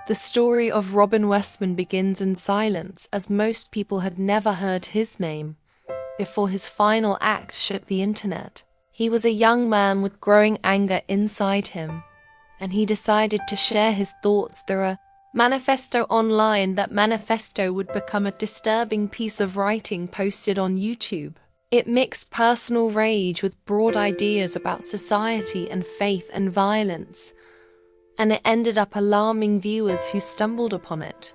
The story of Robin Westman begins in silence, as most people had never heard his name before his final act shook the internet. He was a young man with growing anger inside him, and he decided to share his thoughts through a manifesto online. That manifesto would become a disturbing piece of writing posted on YouTube. It mixed personal rage with broad ideas about society and faith and violence, and it ended up alarming viewers who stumbled upon it.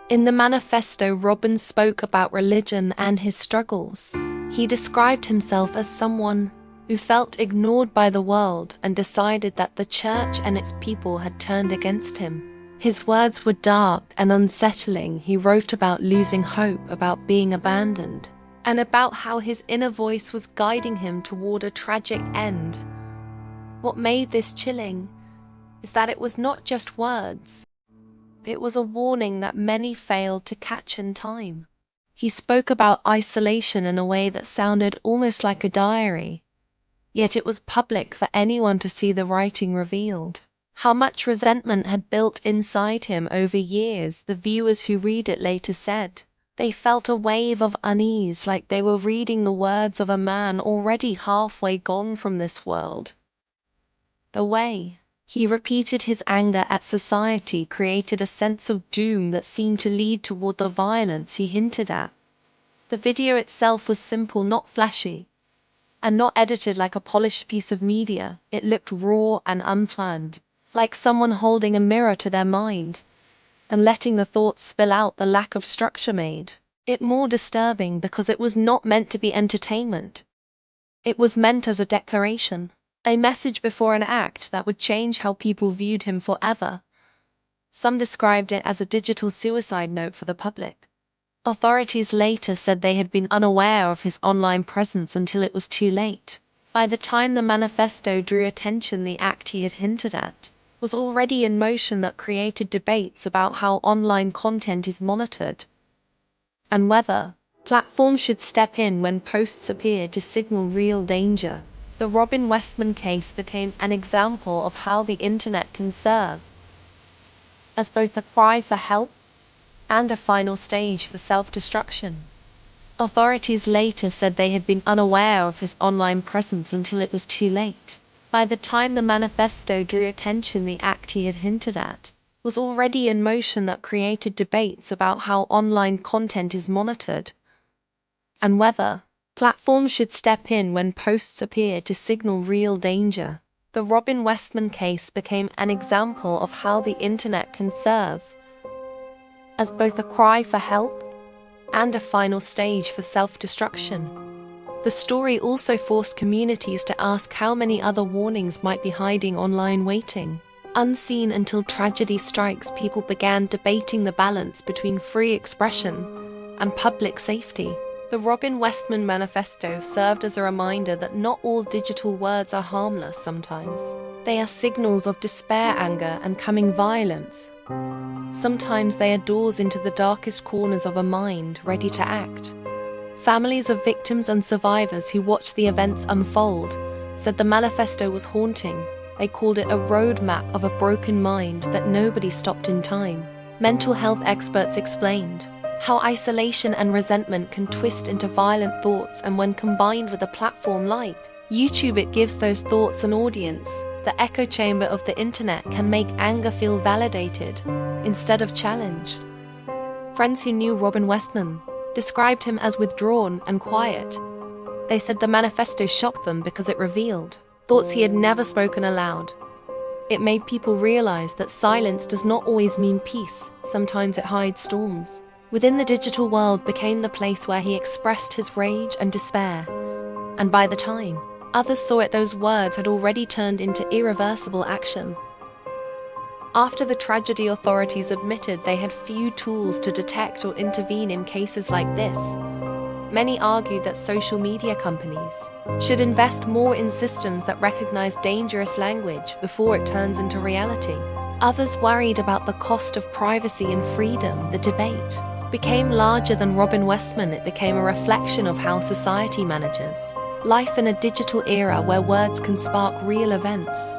In the manifesto, Robin spoke about religion and his struggles. He described himself as someone who felt ignored by the world and decided that the church and its people had turned against him. His words were dark and unsettling. He wrote about losing hope, about being abandoned, and about how his inner voice was guiding him toward a tragic end. What made this chilling is that it was not just words. It was a warning that many failed to catch in time. He spoke about isolation in a way that sounded almost like a diary, yet it was public for anyone to see. The writing revealed how much resentment had built inside him over years. The viewers who read it later said they felt a wave of unease, like they were reading the words of a man already halfway gone from this world. The way he repeated his anger at society created a sense of doom that seemed to lead toward the violence he hinted at. The video itself was simple, not flashy, and not edited like a polished piece of media. It looked raw and unplanned, like someone holding a mirror to their mind and letting the thoughts spill out. The lack of structure made it more disturbing because it was not meant to be entertainment. It was meant as a declaration, a message before an act that would change how people viewed him forever. Some described it as a digital suicide note for the public. Authorities later said they had been unaware of his online presence until it was too late. By the time the manifesto drew attention, the act he had hinted at was already in motion. That created debates about how online content is monitored and whether platforms should step in when posts appear to signal real danger. The Robin Westman case became an example of how the internet can serve as both a cry for help and a final stage for self-destruction. Authorities later said they had been unaware of his online presence until it was too late. By the time the manifesto drew attention, the act he had hinted at was already in motion. That created debates about how online content is monitored and whether platforms should step in when posts appear to signal real danger. The Robin Westman case became an example of how the internet can serve as both a cry for help and a final stage for self-destruction. The story also forced communities to ask how many other warnings might be hiding online, waiting unseen until tragedy strikes. People began debating the balance between free expression and public safety. The Robin Westman Manifesto served as a reminder that not all digital words are harmless. Sometimes they are signals of despair, anger, and coming violence. Sometimes they are doors into the darkest corners of a mind ready to act. Families of victims and survivors who watched the events unfold said the manifesto was haunting. They called it a roadmap of a broken mind that nobody stopped in time. Mental health experts explained how isolation and resentment can twist into violent thoughts, and when combined with a platform like YouTube, it gives those thoughts an audience. The echo chamber of the internet can make anger feel validated instead of challenged. Friends who knew Robin Westman described him as withdrawn and quiet. They said the manifesto shocked them because it revealed thoughts he had never spoken aloud. It made people realize that silence does not always mean peace. Sometimes it hides storms. Within the digital world became the place where he expressed his rage and despair. And by the time others saw it, those words had already turned into irreversible action. After the tragedy, authorities admitted they had few tools to detect or intervene in cases like this. Many argued that social media companies should invest more in systems that recognize dangerous language before it turns into reality. Others worried about the cost of privacy and freedom. The debate became larger than Robin Westman. It became a reflection of how society manages life in a digital era where words can spark real events.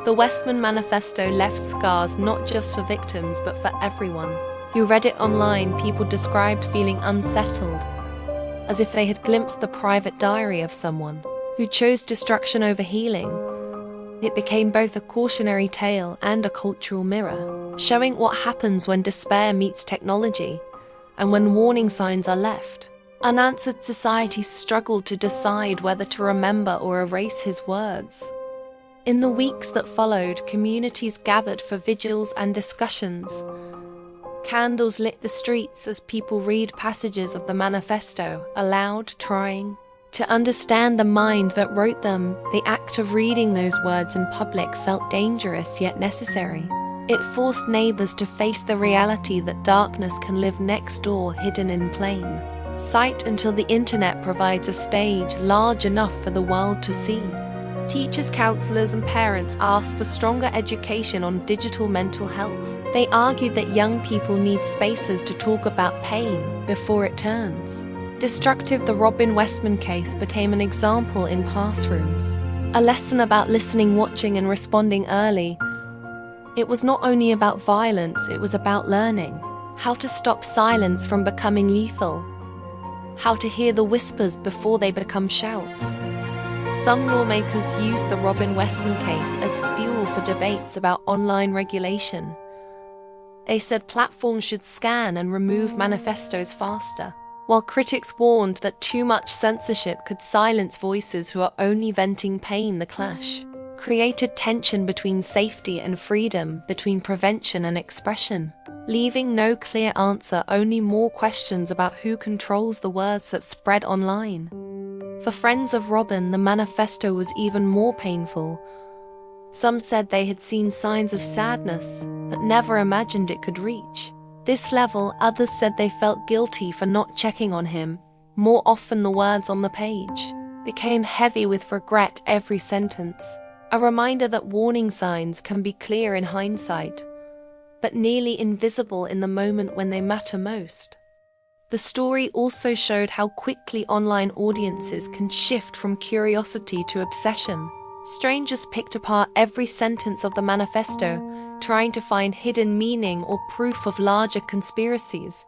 The Westman Manifesto left scars not just for victims but for everyone. Who read it online, people described feeling unsettled, as if they had glimpsed the private diary of someone who chose destruction over healing. It became both a cautionary tale and a cultural mirror, showing what happens when despair meets technology and when warning signs are left. Unanswered societies struggled to decide whether to remember or erase his words. In the weeks that followed, communities gathered for vigils and discussions. Candles lit the streets as people read passages of the manifesto aloud, trying to understand the mind that wrote them. The act of reading those words in public felt dangerous yet necessary. It forced neighbors to face the reality that darkness can live next door, hidden in plain sight, until the internet provides a stage large enough for the world to see. Teachers, counselors, and parents asked for stronger education on digital mental health. They argued that young people need spaces to talk about pain before it turns destructive. The Robin Westman case became an example in classrooms, a lesson about listening, watching, and responding early. It was not only about violence, it was about learning how to stop silence from becoming lethal, how to hear the whispers before they become shouts. Some lawmakers used the Robin Westman case as fuel for debates about online regulation. They said platforms should scan and remove manifestos faster, while critics warned that too much censorship could silence voices who are only venting pain. The clash created tension between safety and freedom, between prevention and expression, leaving no clear answer, only more questions about who controls the words that spread online. For friends of Robin, the manifesto was even more painful. Some said they had seen signs of sadness, but never imagined it could reach this level. Others said they felt guilty for not checking on him. More often, the words on the page became heavy with regret. Every sentence a reminder that warning signs can be clear in hindsight, but nearly invisible in the moment when they matter most. The story also showed how quickly online audiences can shift from curiosity to obsession. Strangers picked apart every sentence of the manifesto, trying to find hidden meaning or proof of larger conspiracies.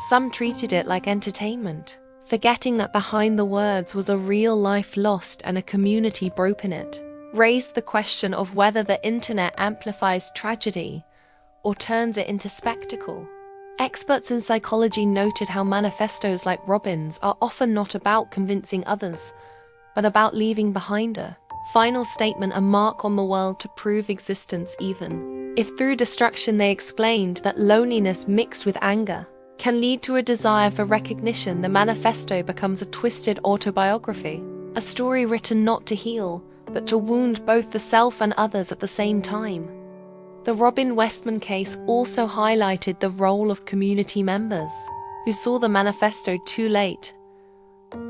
Some treated it like entertainment, forgetting that behind the words was a real life lost and a community broken. It raised the question of whether the internet amplifies tragedy or turns it into spectacle. Experts in psychology noted how manifestos like Robin's are often not about convincing others, but about leaving behind a final statement, a mark on the world to prove existence, even if through destruction. They explained that loneliness mixed with anger can lead to a desire for recognition. The manifesto becomes a twisted autobiography, a story written not to heal, but to wound both the self and others at the same time. The Robin Westman case also highlighted the role of community members who saw the manifesto too late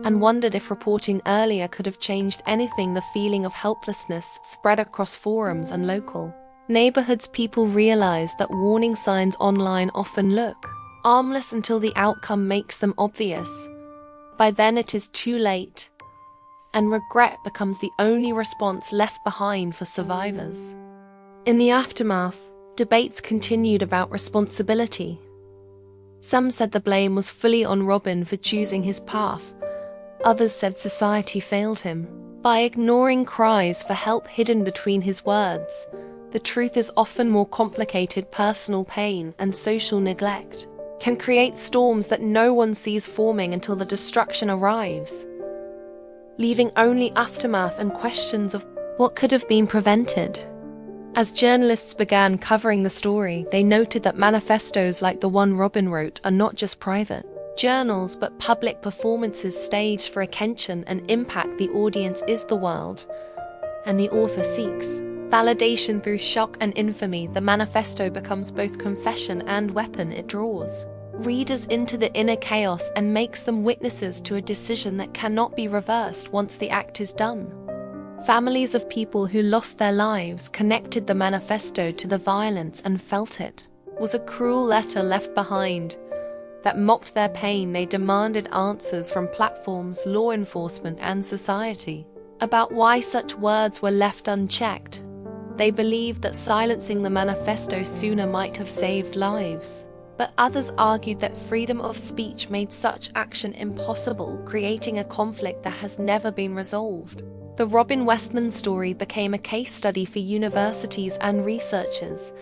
and wondered if reporting earlier could have changed anything. The feeling of helplessness spread across forums and local neighborhoods. People realized that warning signs online often look harmless until the outcome makes them obvious. By then it is too late, and regret becomes the only response left behind for survivors. In the aftermath, debates continued about responsibility. Some said the blame was fully on Robin for choosing his path. Others said society failed him by ignoring cries for help hidden between his words. The truth is often more complicated. Personal pain and social neglect can create storms that no one sees forming until the destruction arrives, leaving only aftermath and questions of what could have been prevented. As journalists began covering the story, they noted that manifestos like the one Robin wrote are not just private journals but public performances staged for attention and impact. The audience is the world, and the author seeks validation through shock and infamy. The manifesto becomes both confession and weapon. It draws readers into the inner chaos and makes them witnesses to a decision that cannot be reversed once the act is done. Families of people who lost their lives connected the manifesto to the violence and felt it was a cruel letter left behind that mocked their pain. They demanded answers from platforms, law enforcement, and society about why such words were left unchecked. They believed that silencing the manifesto sooner might have saved lives. But others argued that freedom of speech made such action impossible, creating a conflict that has never been resolved. The Robin Westman story became a case study for universities and researchers,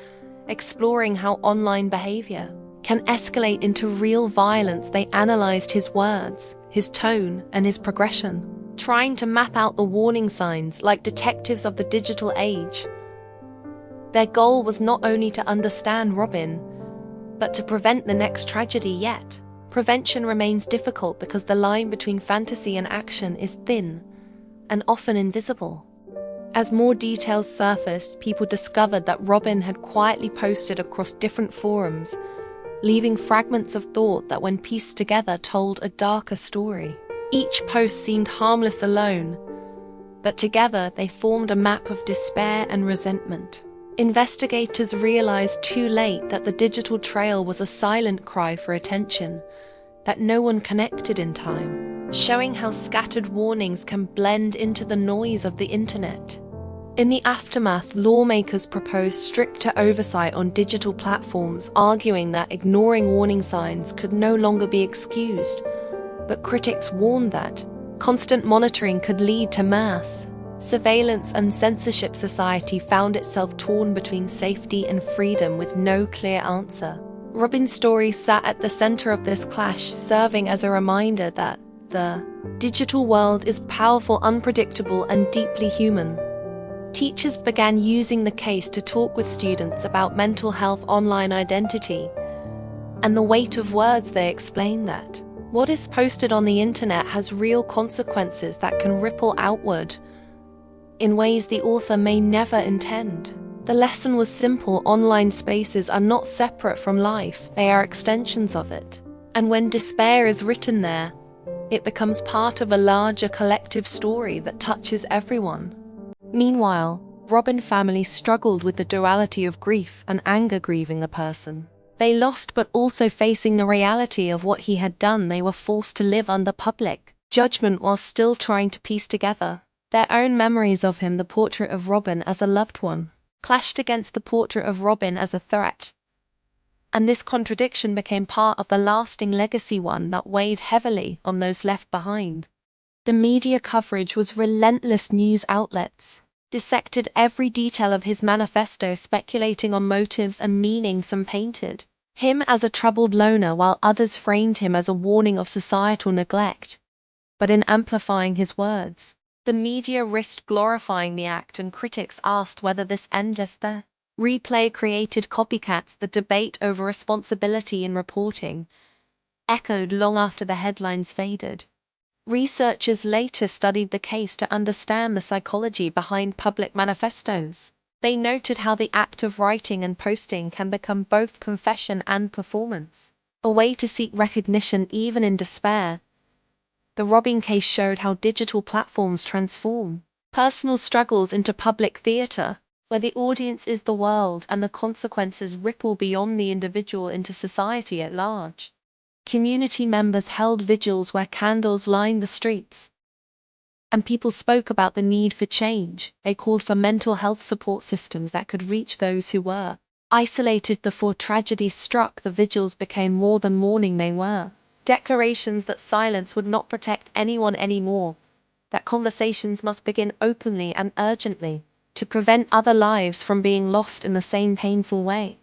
exploring how online behavior can escalate into real violence. They analyzed his words, his tone, and his progression, trying to map out the warning signs like detectives of the digital age. Their goal was not only to understand Robin, but to prevent the next tragedy. Yet prevention remains difficult because the line between fantasy and action is thin and often invisible. As more details surfaced, people discovered that Robin had quietly posted across different forums, leaving fragments of thought that, when pieced together, told a darker story. Each post seemed harmless alone, but together they formed a map of despair and resentment. Investigators realized too late that the digital trail was a silent cry for attention that no one connected in time, showing how scattered warnings can blend into the noise of the internet. In the aftermath, lawmakers proposed stricter oversight on digital platforms, arguing that ignoring warning signs could no longer be excused. But critics warned that constant monitoring could lead to mass surveillance and censorship. Society found itself torn between safety and freedom with no clear answer. Robin's story sat at the center of this clash, serving as a reminder that the digital world is powerful, unpredictable, and deeply human. Teachers began using the case to talk with students about mental health, online identity, and the weight of words. They explained that what is posted on the internet has real consequences that can ripple outward in ways the author may never intend. The lesson was simple: online spaces are not separate from life, they are extensions of it. And when despair is written there, it becomes part of a larger collective story that touches everyone. Meanwhile, Robin family struggled with the duality of grief and anger. Grieving a person they lost, but also facing the reality of what he had done. They were forced to live under public judgment while still trying to piece together their own memories of him. The portrait of Robin as a loved one clashed against the portrait of Robin as a threat, and this contradiction became part of the lasting legacy, one that weighed heavily on those left behind. The media coverage was relentless. News outlets dissected every detail of his manifesto, speculating on motives and meanings. Some painted him as a troubled loner, while others framed him as a warning of societal neglect. But in amplifying his words, the media risked glorifying the act, and critics asked whether this endless replay created copycats. The debate over responsibility in reporting echoed long after the headlines faded. Researchers later studied the case to understand the psychology behind public manifestos. They noted how the act of writing and posting can become both confession and performance, a way to seek recognition even in despair. The Robin case showed how digital platforms transform personal struggles into public theater, where the audience is the world and the consequences ripple beyond the individual into society at large. Community members held vigils where candles lined the streets, and people spoke about the need for change. They called for mental health support systems that could reach those who were isolated before tragedy struck. The vigils became more than mourning, they were declarations that silence would not protect anyone anymore, that conversations must begin openly and urgently to prevent other lives from being lost in the same painful way.